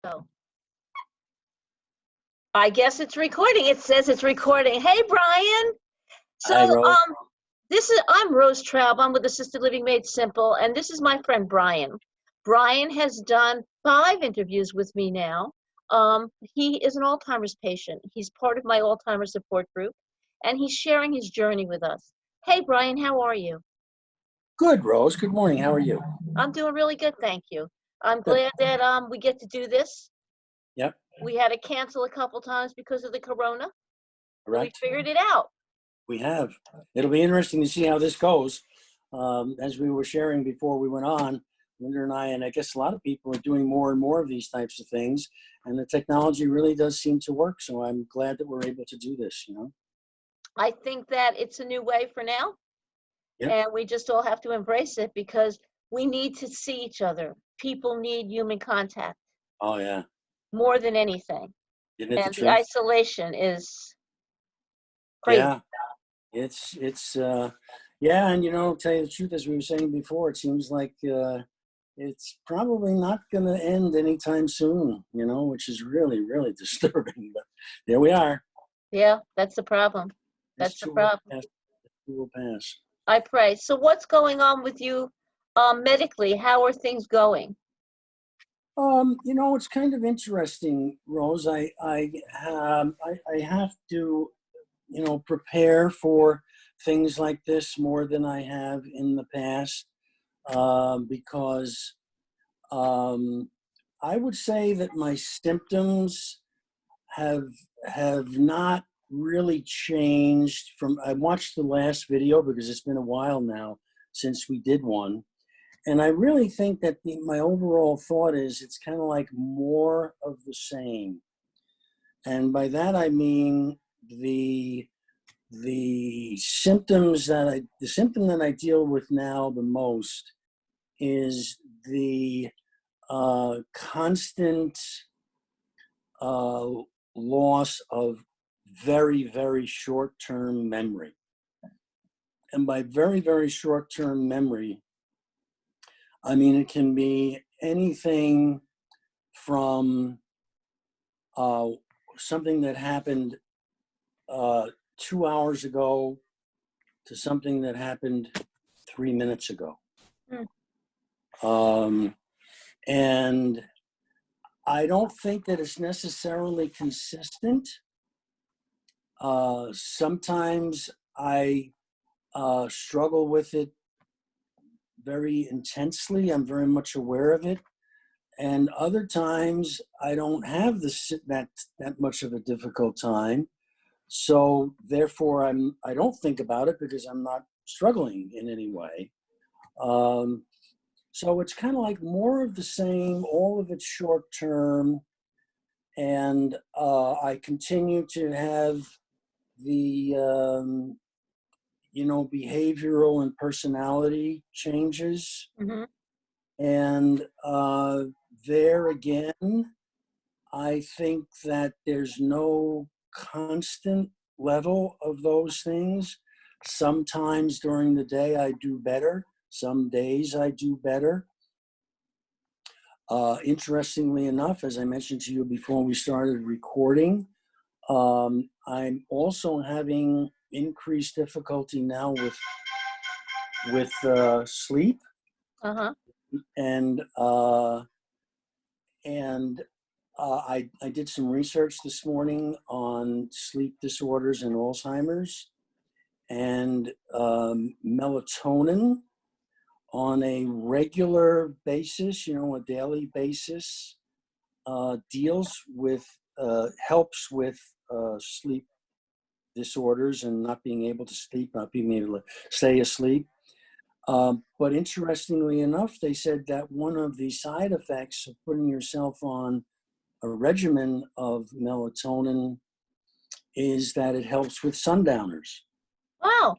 So I guess it's recording. It says it's recording. Hey, Brian. So Hi, Rose. I'm Rose Traub. I'm with Assisted Living Made Simple, and this is my friend Brian. Brian has done 5 interviews with me now. He is an Alzheimer's patient. He's part of my Alzheimer's support group, and he's sharing his journey with us. Hey, Brian, how are you? Good, Rose. Good morning. How are you? I'm doing really good, thank you. I'm Good. glad that we get to do this. Yep, We had to cancel a couple times because of the corona. But we correct. figured it out. We have. It'll be interesting to see how this goes. As we were sharing before we went on, Linda and I guess a lot of people are doing more and more of these types of things, and the technology really does seem to work. So I'm glad that we're able to do this, you know? I think that it's a new way for now, Yep. and we just all have to embrace it because we need to see each other. People need human contact Oh, yeah. more than anything. Isn't it the And the truth? isolation is crazy. Yeah. Yeah, and to tell you the truth, as we were saying before, it seems like it's probably not going to end anytime soon, which is really, really disturbing. But there we are. Yeah, that's the problem. This That's the too will problem. pass. This too will pass. I pray. So what's going on with you medically? How are things going? It's kind of interesting, Rose. I have to, prepare for things like this more than I have in the past, because I would say that my symptoms have have not really changed from. I watched the last video because it's been a while now since we did one, and I really think that my overall thought is it's kind of like more of the same. And by that I mean the symptom that I deal with now the most is the constant uh, loss of very, very short-term memory. And by very, very short-term memory, I mean it can be anything from something that happened 2 hours ago to something that happened 3 minutes ago. Um, and I don't think that it's necessarily consistent. Sometimes I struggle with it very intensely. I'm very much aware of it. And other times I don't have that much of a difficult time. So therefore I don't think about it because I'm not struggling in any way. So it's kind of like more of the same, all of it's short term. And I continue to have the, behavioral and personality changes. Mm-hmm. And there again, I think that there's no constant level of those things. Sometimes during the day I do better. Some days I do better. Interestingly enough, as I mentioned to you before we started recording, I'm also having increased difficulty now with sleep, Uh-huh. and I did some research this morning on sleep disorders and Alzheimer's, and melatonin on a regular basis, a daily basis, helps with sleep disorders and not being able to sleep, not being able to stay asleep. But interestingly enough, they said that one of the side effects of putting yourself on a regimen of melatonin is that it helps with sundowners. Wow.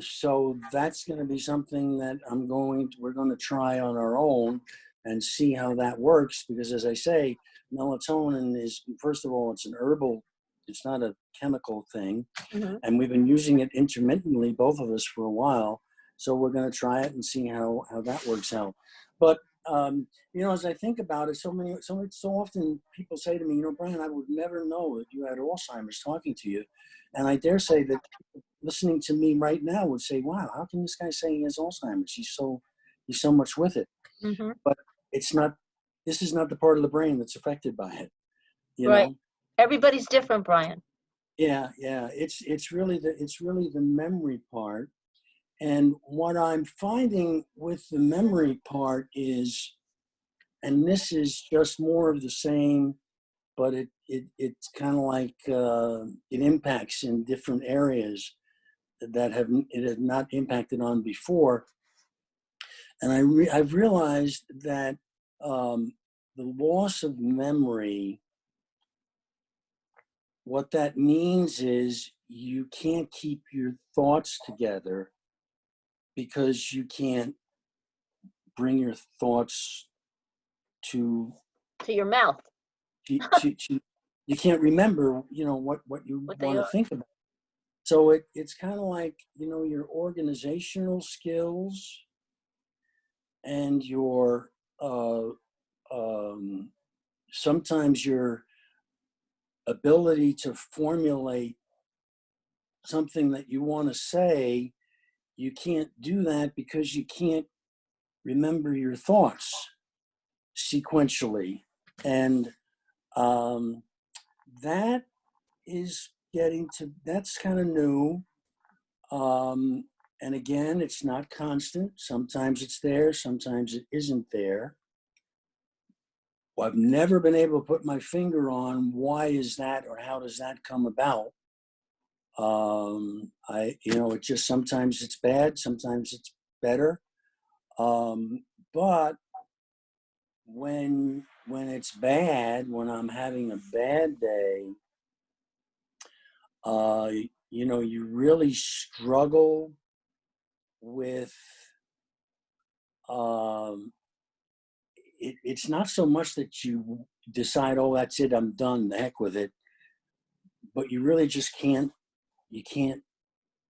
So that's going to be something that we're going to try on our own and see how that works. Because as I say, melatonin is, first of all, it's an herbal, it's not a chemical thing. Mm-hmm. And we've been using it intermittently, both of us, for a while. So we're going to try it and see how that works out. But as I think about it, so often people say to me, Brian, I would never know that you had Alzheimer's talking to you. And I dare say that people listening to me right now would say, wow, how can this guy say he has Alzheimer's? He's so much with it. Hmm. But this is not the part of the brain that's affected by it, you Right. know? Everybody's different, Brian. Yeah, yeah. It's really the memory part. And what I'm finding with the memory part is, and this is just more of the same, but it's kind of like it impacts in different areas that it had not impacted on before. And I've realized that the loss of memory, what that means is you can't keep your thoughts together because you can't bring your thoughts to To your mouth, to you can't remember what you what they want to are. think about. So it's kind of like your organizational skills and your um, sometimes your ability to formulate something that you want to say. You can't do that because you can't remember your thoughts sequentially, and um, that is that's kind of new. And again, it's not constant. Sometimes it's there, sometimes it isn't there. Well, I've never been able to put my finger on why is that or how does that come about. It just sometimes it's bad, sometimes it's better. But when it's bad, when I'm having a bad day, uh, you really struggle with um, it's not so much that you decide, oh, that's it, I'm done, the heck with it, but you really just you can't,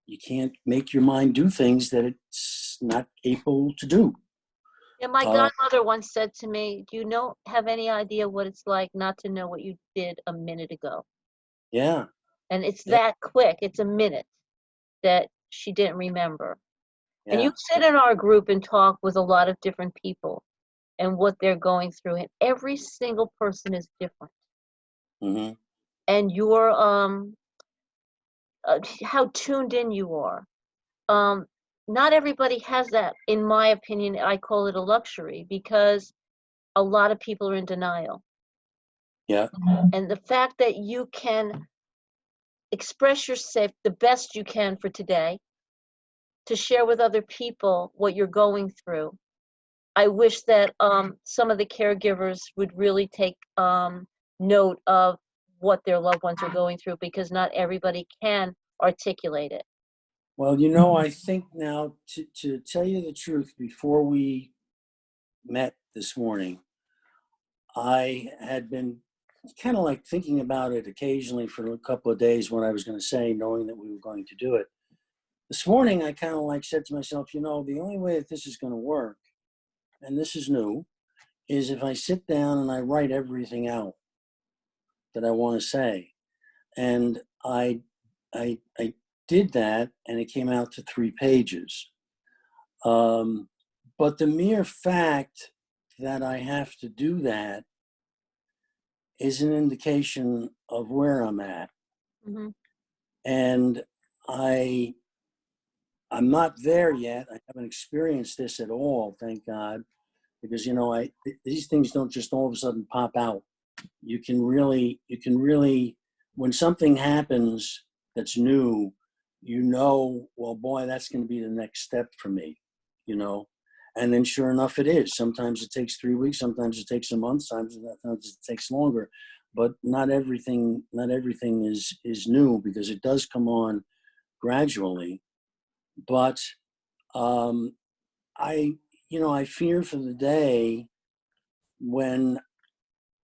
you can't make your mind do things that it's not able to do. Yeah, my Uh, godmother once said to me, "Do you know have any idea what it's like not to know what you did a minute ago?" yeah, And it's yeah, that quick. It's a minute that she didn't remember. And you yeah, sit in our group and talk with a lot of different people and what they're going through, and every single person is different. mm-hmm, And your how tuned in you are. Um, Not everybody has that. In my opinion, I call it a luxury because a lot of people are in denial. yeah. And the fact that you can express yourself the best you can for today, to share with other people what you're going through. I wish that some of the caregivers would really take note of what their loved ones are going through because not everybody can articulate it. Well, I think now to tell you the truth, before we met this morning, I had been kind of like thinking about it occasionally for a couple of days what I was going to say, knowing that we were going to do it. This morning, I kind of like said to myself, the only way that this is going to work, and this is new, is if I sit down and I write everything out that I want to say. And I did that, and it came out to 3 pages. Um, but the mere fact that I have to do that is an indication of where I'm at. Hmm. And I I'm not there yet. I haven't experienced this at all, thank God, because these things don't just all of a sudden pop out. You can really when something happens that's new, well, boy, that's going to be the next step for me, you know. And then sure enough it is. Sometimes it takes 3 weeks, sometimes it takes a month, sometimes it takes longer. But not everything is new because it does come on gradually. But um, I fear for the day when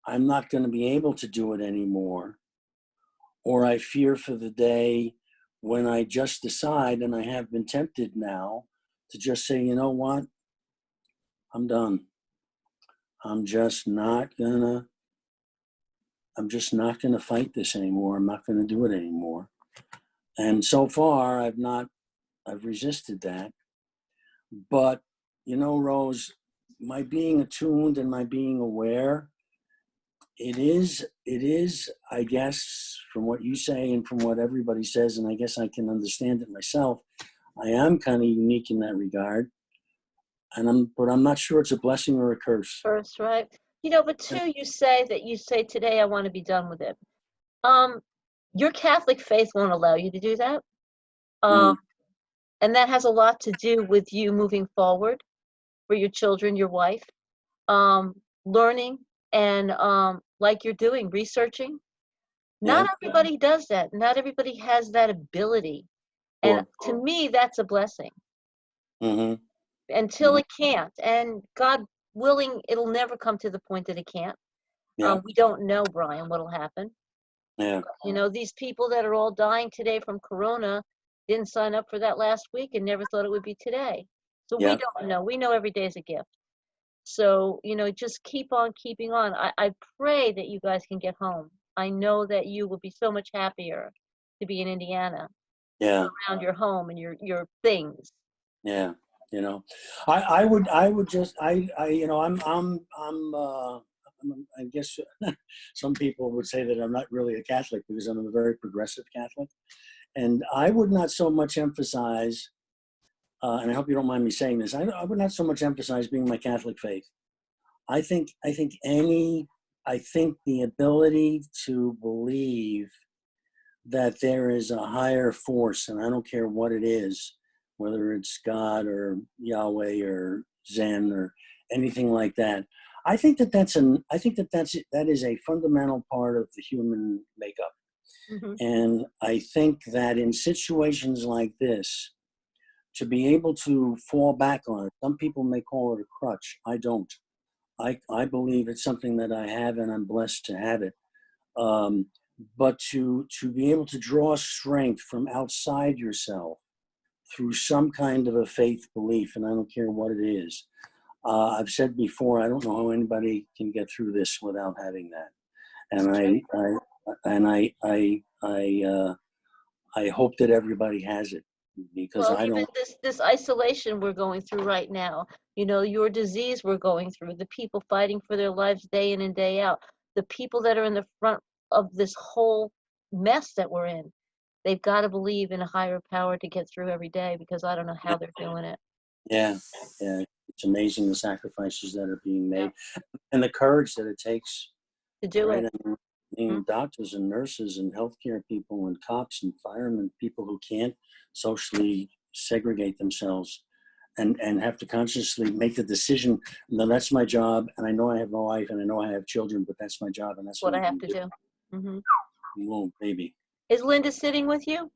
I'm not going to be able to do it anymore, or I fear for the day when I just decide, and I have been tempted now to just say, you know what, I'm done. I'm just not gonna, I'm just not gonna fight this anymore. I'm not gonna do it anymore. And so far, I've resisted that. But, Rose, my being attuned and my being aware, it is, I guess, from what you say and from what everybody says, and I guess I can understand it myself, I am kind of unique in that regard. But I'm not sure it's a blessing or a curse. First, right? But two, you say today I want to be done with it. Um, your Catholic faith won't allow you to do that. Um, Mm, and that has a lot to do with you moving forward for your children, your wife, learning and like you're doing, researching. Not yeah, everybody does that. Not everybody has that ability. And sure. to me, that's a blessing Mm-hmm, until hmm it can't. And God willing, it'll never come to the point that it can't. Yeah, We don't know, Brian, what'll happen. yeah, These people that are all dying today from corona didn't sign up for that last week and never thought it would be today. So we yeah, don't know. We know every day is a gift. So, just keep on keeping on. I pray that you guys can get home. I know that you will be so much happier to be in Indiana yeah, around your home and your things. yeah. I would just, I guess some people would say that I'm not really a Catholic because I'm a very progressive Catholic. And I would not so much emphasize, and I hope you don't mind me saying this, I would not so much emphasize being my Catholic faith. I think the ability to believe that there is a higher force, and I don't care what it is, whether it's God or Yahweh or Zen or anything like that. I think that is a fundamental part of the human makeup. Hmm. And I think that in situations like this, to be able to fall back on it, some people may call it a crutch. I don't. I believe it's something that I have and I'm blessed to have it. Um, but to be able to draw strength from outside yourself through some kind of a faith belief, and I don't care what it is. I've said before, I don't know how anybody can get through this without having that. It's And true. I hope that everybody has it because Well, I even don't. this isolation we're going through right now, your disease we're going through, the people fighting for their lives day in and day out, the people that are in the front of this whole mess that we're in, they've got to believe in a higher power to get through every day because I don't know how they're doing it. Yeah, yeah. It's amazing the sacrifices that are being Yeah, made and the courage that it takes, to do right? it. Mhm. Doctors and nurses and healthcare people and cops and firemen, people who can't socially segregate themselves and have to consciously make the decision. No, that's my job, and I know I have a wife and I know I have children, but that's my job, and that's what What I I'm have going to to do. do. Hmm. Whoa, baby. Is Linda sitting with you?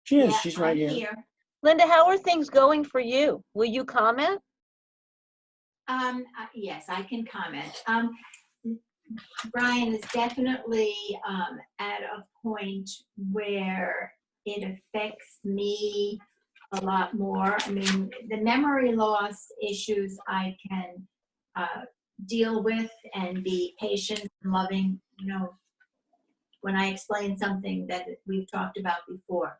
She is. Yeah, She's right I'm here. here. Linda, how are things going for you? Will you comment? Yes, I can comment. Brian is definitely at a point where it affects me a lot more. I mean, the memory loss issues I can deal with and be patient and loving, when I explain something that we've talked about before.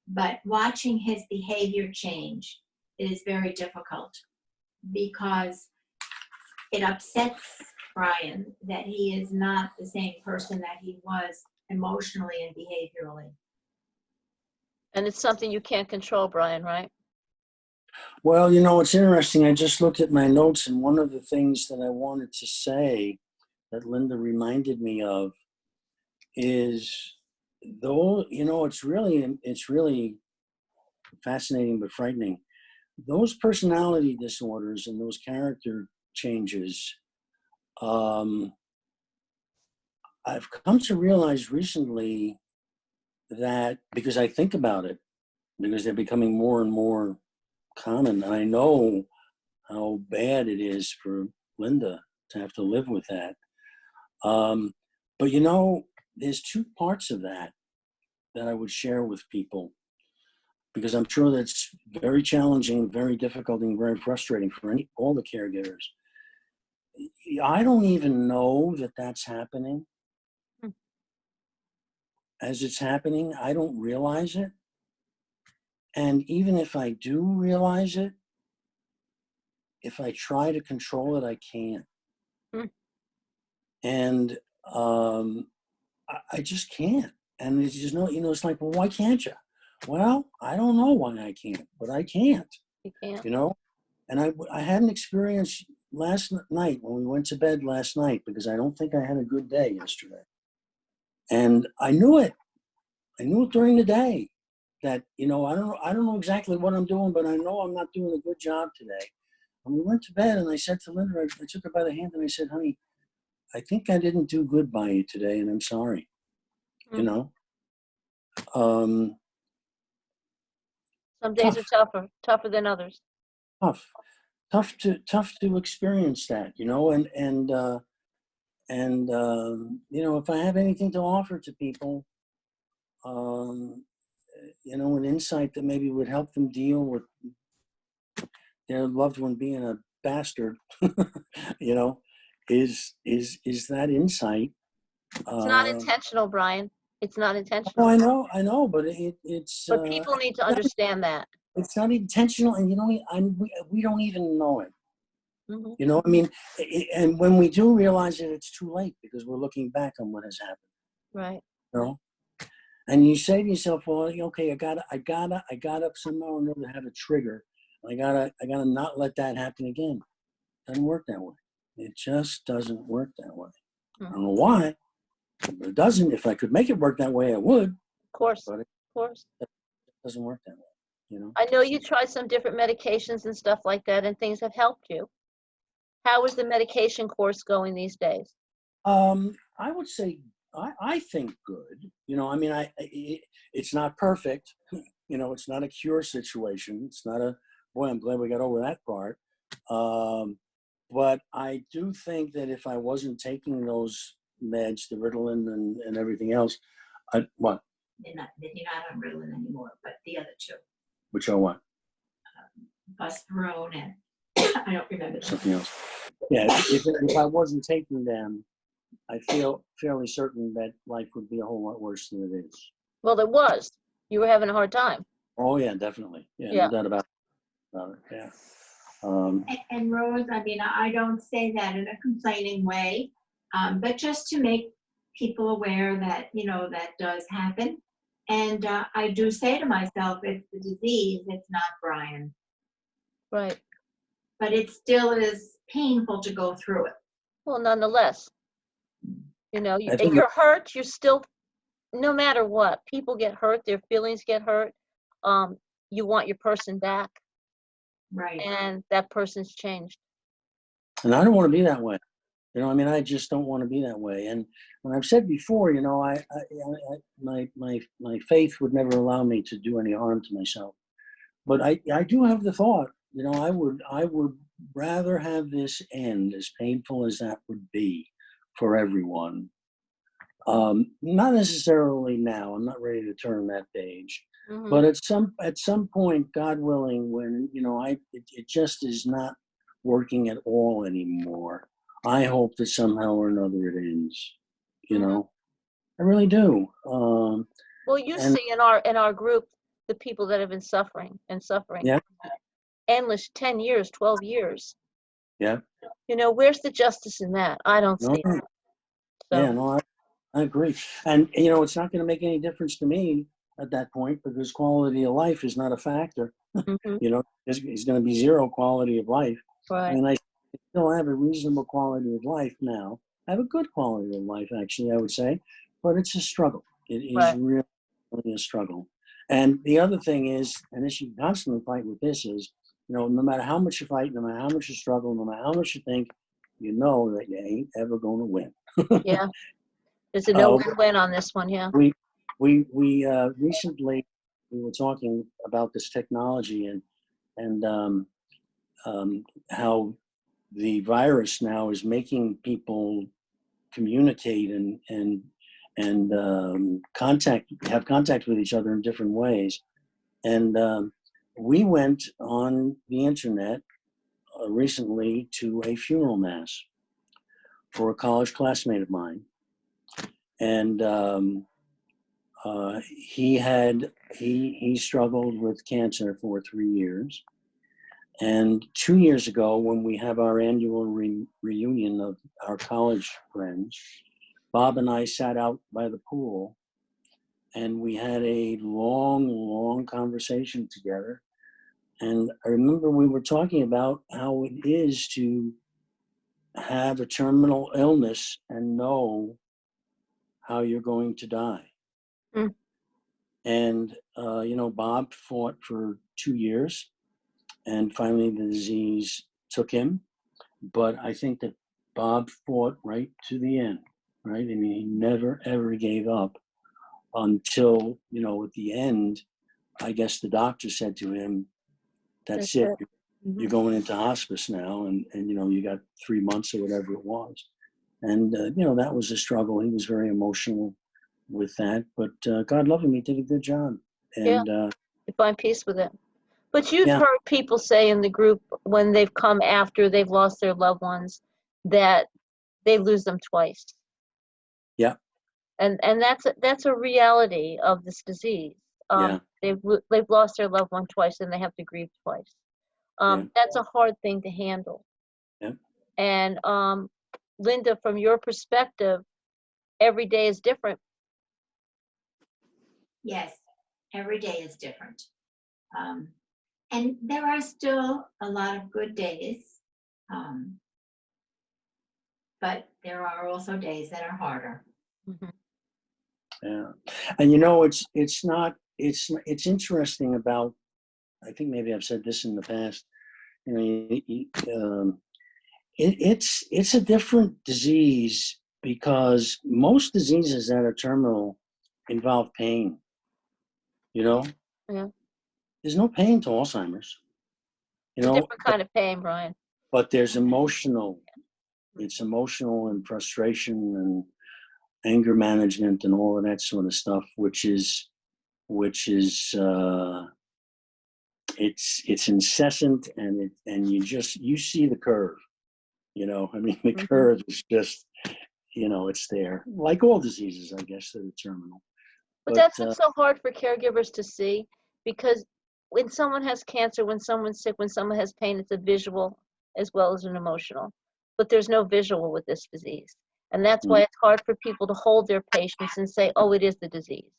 But watching his behavior change is very difficult because it upsets Brian that he is not the same person that he was emotionally and behaviorally. And it's something you can't control, Brian, right? Well, it's interesting. I just looked at my notes, and one of the things that I wanted to say that Linda reminded me of is though it's really fascinating but frightening. Those personality disorders and those character changes, um, I've come to realize recently that because I think about it, because they're becoming more and more common, and I know how bad it is for Linda to have to live with that. Um, but there's two parts of that I would share with people because I'm sure that's very challenging, very difficult, and very frustrating for all the caregivers. I don't even know that that's happening. Hmm. As it's happening, I don't realize it. And even if I do realize it, if I try to control it, I can't. Hmm. And I just can't. And it's just it's like, well, why can't you? Well, I don't know why I can't, but I can't, You can't. you know? And I had an experience last night when we went to bed last night because I don't think I had a good day yesterday. And I knew it. I knew it during the day that, I don't know exactly what I'm doing, but I know I'm not doing a good job today. And we went to bed and I said to Linda, I took her by the hand and I said, honey, I think I didn't do good by you today and I'm sorry, you Hmm. know? Um, Some days are tough, tougher than others. tough, tough to experience that, if I have anything to offer to people, um, an insight that maybe would help them deal with their loved one being a bastard, you know, is that insight. It's not Uh, intentional, Brian. It's not oh, intentional. I know, but it's But people need to understand that. it's not intentional, and we don't even know it. Hmm. I mean, and when we do realize it, it's too late because we're looking back on what has happened. Right. You know, and you say to yourself, "Well, okay, I gotta somehow or another have a trigger. I gotta not let that happen again." Doesn't work that way. It just doesn't work that way. I Mm. don't know why, but it doesn't. If I could make it work that way, I would, Of course. but it Of course. doesn't work that way. I know you tried some different medications and stuff like that, and things have helped you. How is the medication course going these days? I would say I think good. I mean, it's not perfect. It's not a cure situation. It's not a boy. I'm glad we got over that part. Um, but I do think that if I wasn't taking those meds, the Ritalin and everything else, what? You're not on Ritalin anymore, but the other two, Which I want Buspirone and I don't remember. something else. Yeah, if I wasn't taking them, I feel fairly certain that life would be a whole lot worse than it is. Well, it was. You were having a hard time. Oh yeah, definitely. Yeah, no Yeah. doubt about it. Yeah. And Rose, I mean, I don't say that in a complaining way, but just to make people aware that, that does happen. And I do say to myself, it's the disease, it's not Brian. Right. But it still is painful to go through it. Well, nonetheless, I think you're hurt. You're still, no matter what, people get hurt. Their feelings get hurt. You want your person back, Right. and that person's changed. and I don't want to be that way. I mean, I just don't want to be that way. And I've said before, my faith would never allow me to do any harm to myself. But I do have the thought, I would rather have this end, as painful as that would be for everyone. Not necessarily now. I'm not ready to turn that page. Hmm. But at some point, God willing, when it just is not working at all anymore. I hope that somehow or another it ends. Hmm. I really do. Well, you And see in our group the people that have been suffering and suffering, yeah, endless 10 years, 12 years. yeah, Where's the justice in that? I don't no, see it. yeah, So, no, I agree. And it's not going to make any difference to me at that point because quality of life is not a factor. hmm. It's going to be zero quality of life. I Right. mean, I still have a reasonable quality of life now. I have a good quality of life, actually, I would say, but it's a struggle. It is Right. really a struggle. And the other thing is, and this you constantly fight with this is, no matter how much you fight, no matter how much you struggle, no matter how much you think, you know that you ain't ever going to win. Yeah. There's a no Uh, win-win on this one. Yeah. we recently we were talking about this technology and how the virus now is making people communicate and have contact with each other in different ways. And we went on the internet recently to a funeral mass. for a college classmate of mine. And he struggled with cancer for 3 years. And 2 years ago, when we have our annual reunion of our college friends, Bob and I sat out by the pool and we had a long, long conversation together. And I remember we were talking about how it is to have a terminal illness and know how you're going to die. Mm. And, Bob fought for 2 years and finally the disease took him. But I think that Bob fought right to the end, right? I mean, he never, ever gave up until, at the end, I guess the doctor said to him, that's it. Mm-hmm. You're going into hospice now. And you got 3 months or whatever it was. And, that was a struggle. He was very emotional with that. But God love him. He did a good job. And you find peace with it. But you've Yeah. heard people say in the group when they've come after they've lost their loved ones that they lose them twice. Yeah. And that's a reality of this disease. Yeah. They've lost their loved one twice and they have to grieve twice. Yeah. That's a hard thing to handle. Yeah. And Linda, from your perspective, every day is different. Yes, every day is different. And there are still a lot of good days. But there are also days that are harder. Mm-hmm. Yeah. And it's interesting about, I think maybe I've said this in the past, it's a different disease because most diseases that are terminal involve pain. Yeah. There's no pain to Alzheimer's. It's a different kind of pain, Brian. But there's emotional. It's emotional and frustration and anger management and all of that sort of stuff, which is it's incessant and you see the curve. I mean, the Mm-hmm. curve is just, it's there. Like all diseases, I guess, that are terminal. But that's what's so hard for caregivers to see, because when someone has cancer, when someone's sick, when someone has pain, it's a visual as well as an emotional. But there's no visual with this disease. And that's why it's hard for people to hold their patients and say, oh, it is the disease.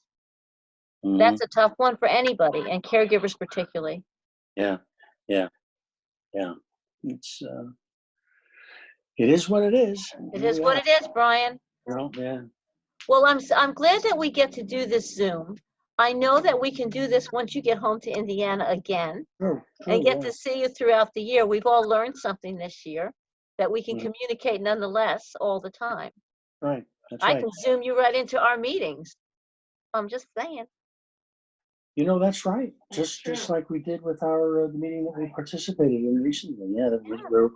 Mm-hmm. That's a tough one for anybody, and caregivers particularly. Yeah. It is what it is. It is what it is, Brian. Yeah. Well, I'm glad that we get to do this Zoom. I know that we can do this once you get home to Indiana again and get to see you throughout the year. We've all learned something this year that we can communicate nonetheless all the time. Right. That's I right. can Zoom you right into our meetings. I'm just saying. That's right. Just like we did with our the meeting that we participated in recently. Yeah, where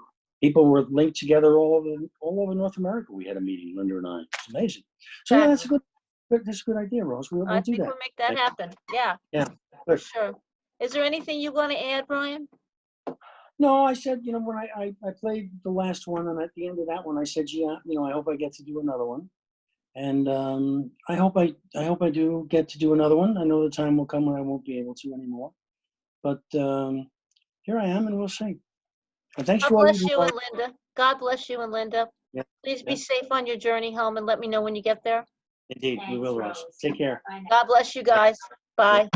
people were linked together all over North America. We had a meeting, Linda and I. It's amazing. So yeah, that's a good idea, Rose. We'll I do think that. we'll make that happen. Yeah. Yeah. For sure. Is there anything you want to add, Brian? No, I said, when I played the last one, and at the end of that one, I said, yeah, I hope I get to do another one. And I hope I do get to do another one. I know the time will come when I won't be able to anymore. But here I am, and we'll see. And thanks God bless you and Linda. God bless you and Linda. Yeah. Please be safe on your journey home, and let me know when you get there. Indeed, we will, Rose. Take care. Bye now. God bless you guys. Bye.